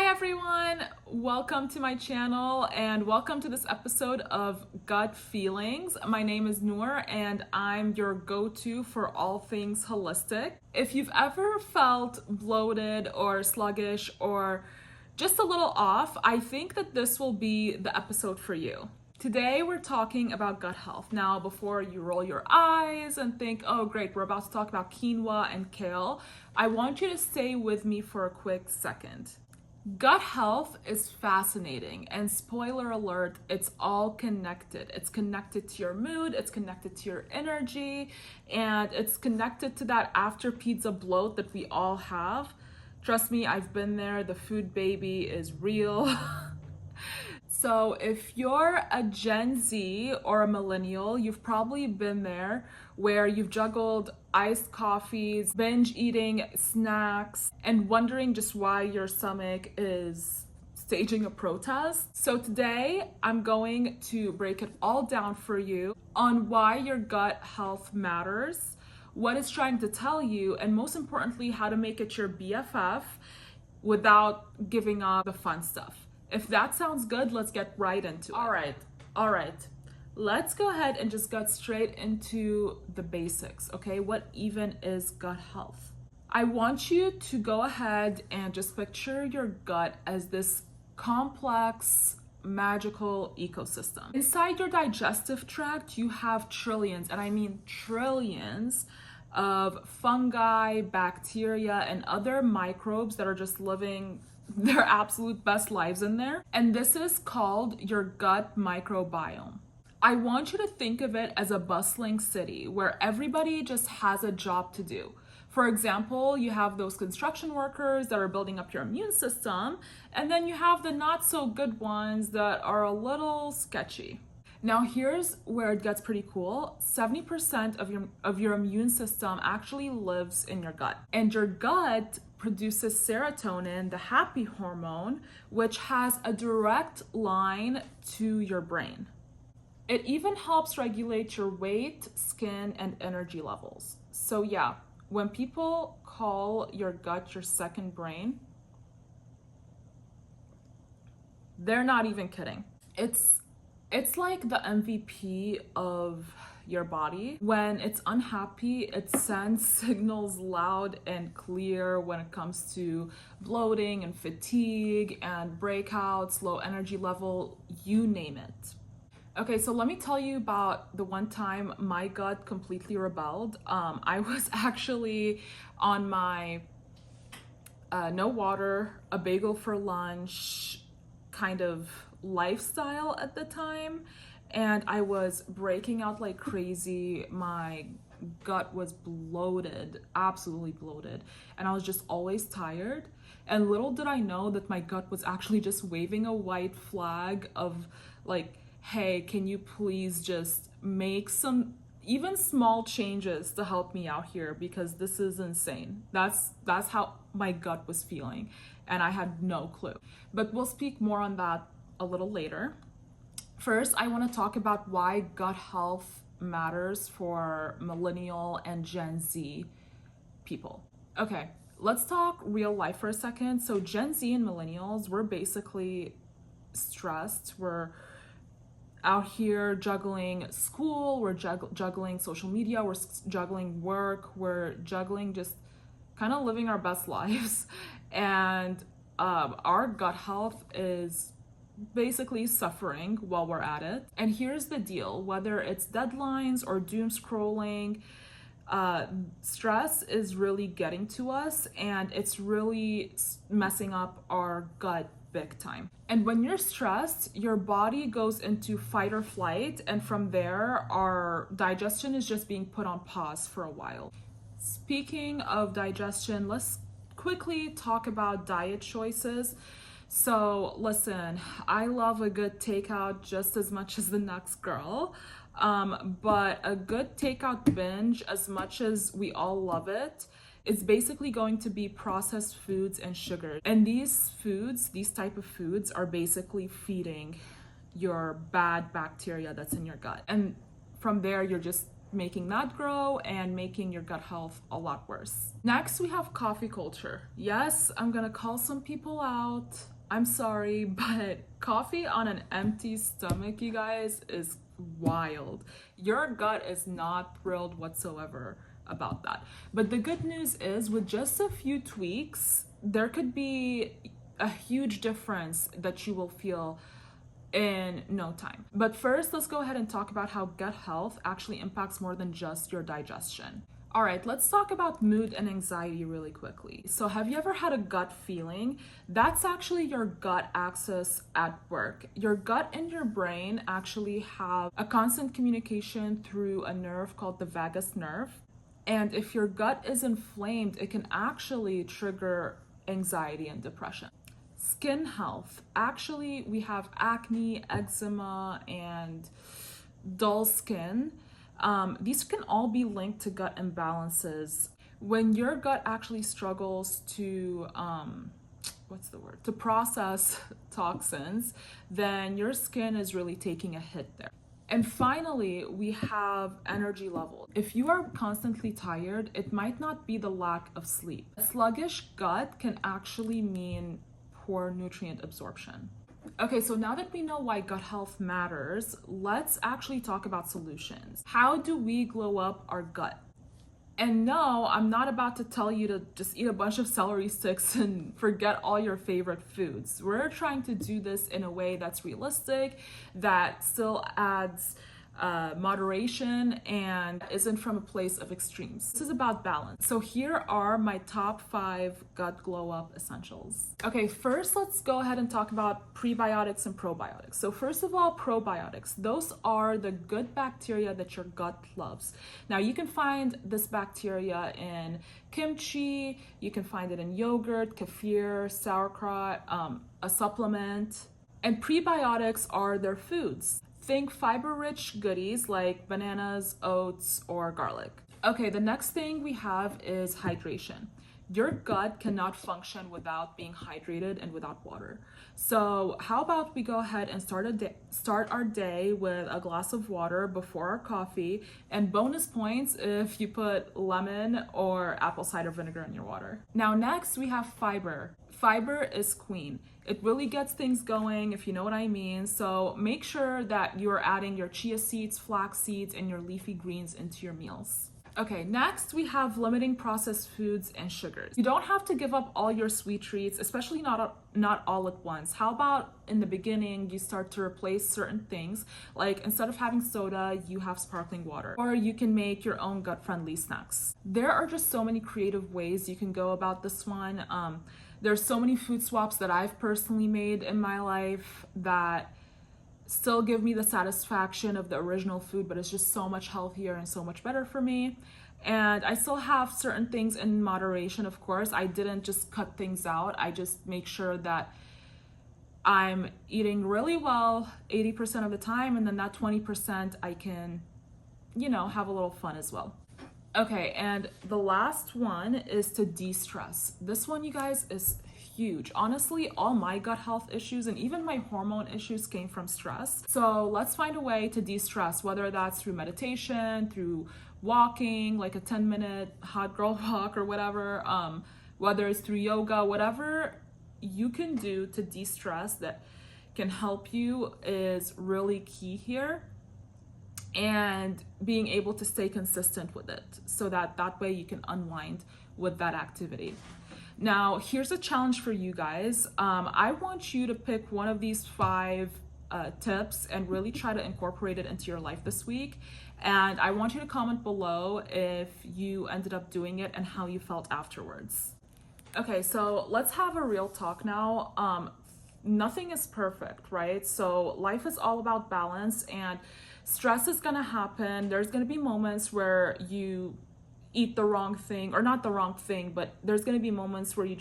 everyone, welcome to my channel and welcome to this episode of Gut Feelings. My name is Noor and I'm your go-to for all things holistic. If you've ever felt bloated or sluggish or just a little off, I think that this will be the episode for you. Today we're talking about gut health. Now, before you roll your eyes and think, oh great, we're about to talk about quinoa and kale, I want you to stay with me for a quick second. Gut health is fascinating, and spoiler alert, it's all connected. It's connected to your mood, it's connected to your energy, and it's connected to that after pizza bloat that we all have. Trust me, I've been there. The food baby is real. So if you're a Gen Z or a millennial, you've probably been there where you've juggled iced coffees, binge eating snacks, and wondering just why your stomach is staging a protest. So today I'm going to break it all down for you on why your gut health matters, what it's trying to tell you, and most importantly, how to make it your BFF without giving up the fun stuff. If that sounds good, let's get right into it. All right. Let's go ahead and just get straight into the basics, okay? What even is gut health? I want you to go ahead and just picture your gut as this complex, magical ecosystem. Inside your digestive tract, you have trillions, and I mean trillions, of fungi, bacteria, and other microbes that are just living their absolute best lives in there. And this is called your gut microbiome. I want you to think of it as a bustling city where everybody just has a job to do. For example, you have those construction workers that are building up your immune system, and then you have the not so good ones that are a little sketchy. Now here's where it gets pretty cool. 70% of your immune system actually lives in your gut. And your gut produces serotonin, the happy hormone, which has a direct line to your brain. It even helps regulate your weight, skin, and energy levels. So yeah, when people call your gut your second brain, they're not even kidding. It's like the MVP of your body. When it's unhappy, it sends signals loud and clear when it comes to bloating and fatigue and breakouts, low energy level, you name it. Okay, so let me tell you about the one time my gut completely rebelled. I was actually on my no water, a bagel for lunch kind of lifestyle at the time, and I was breaking out like crazy. My gut was bloated, absolutely bloated, and I was just always tired. And little did I know that my gut was actually just waving a white flag of like, hey, can you please just make some even small changes to help me out here, because this is insane. That's how my gut was feeling, and I had no clue. But we'll speak more on that a little later. First, I want to talk about why gut health matters for millennial and Gen Z people. Okay, let's talk real life for a second. So Gen Z and millennials, we're basically stressed. We're out here juggling school, we're juggling social media, we're juggling work, we're juggling just kind of living our best lives. And our gut health is basically suffering while we're at it. And here's the deal, whether it's deadlines or doom scrolling, stress is really getting to us, and it's really messing up our gut big time. And when you're stressed, your body goes into fight or flight, and from there our digestion is just being put on pause for a while. Speaking of digestion, let's quickly talk about diet choices. So listen, I love a good takeout just as much as the next girl, but a good takeout binge, as much as we all love it, is basically going to be processed foods and sugar. And these type of foods are basically feeding your bad bacteria that's in your gut. And from there, you're just making that grow and making your gut health a lot worse. Next, we have coffee culture. Yes, I'm gonna call some people out. I'm sorry, but coffee on an empty stomach, you guys, is wild. Your gut is not thrilled whatsoever about that. But the good news is, with just a few tweaks, there could be a huge difference that you will feel in no time. But first, let's go ahead and talk about how gut health actually impacts more than just your digestion. All right, let's talk about mood and anxiety really quickly. So, have you ever had a gut feeling? That's actually your gut axis at work. Your gut and your brain actually have a constant communication through a nerve called the vagus nerve. And if your gut is inflamed, it can actually trigger anxiety and depression. Skin health. Actually, we have acne, eczema, and dull skin. These can all be linked to gut imbalances. When your gut actually struggles to, to process toxins, then your skin is really taking a hit there. And finally, we have energy level. If you are constantly tired, it might not be the lack of sleep. A sluggish gut can actually mean poor nutrient absorption. Okay, so now that we know why gut health matters, let's actually talk about solutions. How do we glow up our gut? And no, I'm not about to tell you to just eat a bunch of celery sticks and forget all your favorite foods. We're trying to do this in a way that's realistic, that still adds moderation and isn't from a place of extremes. This is about balance. So here are my top 5 gut glow up essentials. Okay, first let's go ahead and talk about prebiotics and probiotics. So first of all, probiotics. Those are the good bacteria that your gut loves. Now you can find this bacteria in kimchi, you can find it in yogurt, kefir, sauerkraut, a supplement. And prebiotics are their foods. Think fiber-rich goodies like bananas, oats, or garlic. Okay, the next thing we have is hydration. Your gut cannot function without being hydrated and without water. So how about we go ahead and start our day with a glass of water before our coffee, and bonus points if you put lemon or apple cider vinegar in your water. Now next we have fiber. Fiber is queen. It really gets things going, if you know what I mean. So make sure that you're adding your chia seeds, flax seeds, and your leafy greens into your meals. Okay, next we have limiting processed foods and sugars. You don't have to give up all your sweet treats, especially not all at once. How about in the beginning you start to replace certain things, like instead of having soda, you have sparkling water, or you can make your own gut-friendly snacks. There are just so many creative ways you can go about this one. There's so many food swaps that I've personally made in my life that still give me the satisfaction of the original food, but it's just so much healthier and so much better for me. And I still have certain things in moderation, of course. I didn't just cut things out. I just make sure that I'm eating really well 80% of the time, and then that 20% I can, have a little fun as well. Okay, and the last one is to de-stress. This one, you guys, is huge. Honestly, all my gut health issues and even my hormone issues came from stress. So let's find a way to de-stress, whether that's through meditation, through walking, like a 10-minute hot girl walk or whatever, whether it's through yoga, whatever you can do to de-stress that can help you is really key here. And being able to stay consistent with it so that way you can unwind with that activity. Now, here's a challenge for you guys. I want you to pick one of these 5 tips and really try to incorporate it into your life this week. And I want you to comment below if you ended up doing it and how you felt afterwards. Okay, so let's have a real talk now. Nothing is perfect, right? So life is all about balance, and stress is gonna happen. There's gonna be moments where you eat the wrong thing, or not the wrong thing, but there's gonna be moments where you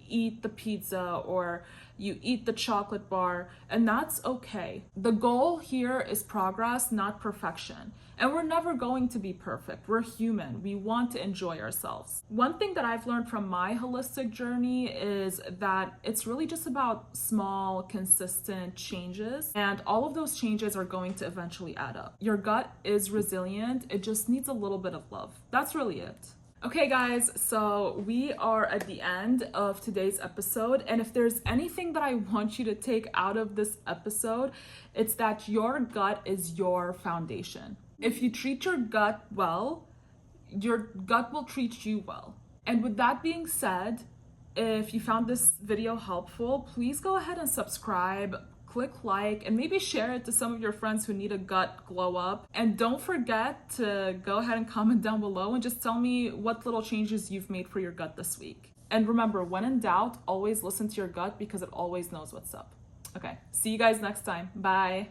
eat the pizza or you eat the chocolate bar, and that's okay. The goal here is progress, not perfection. And we're never going to be perfect. We're human. We want to enjoy ourselves. One thing that I've learned from my holistic journey is that it's really just about small, consistent changes, and all of those changes are going to eventually add up. Your gut is resilient. It just needs a little bit of love. That's really it. Okay, guys, so we are at the end of today's episode. And if there's anything that I want you to take out of this episode, it's that your gut is your foundation. If you treat your gut well, your gut will treat you well. And with that being said, if you found this video helpful, please go ahead and subscribe, click like, and maybe share it to some of your friends who need a gut glow up. And don't forget to go ahead and comment down below and just tell me what little changes you've made for your gut this week. And remember, when in doubt, always listen to your gut because it always knows what's up. Okay, see you guys next time. Bye.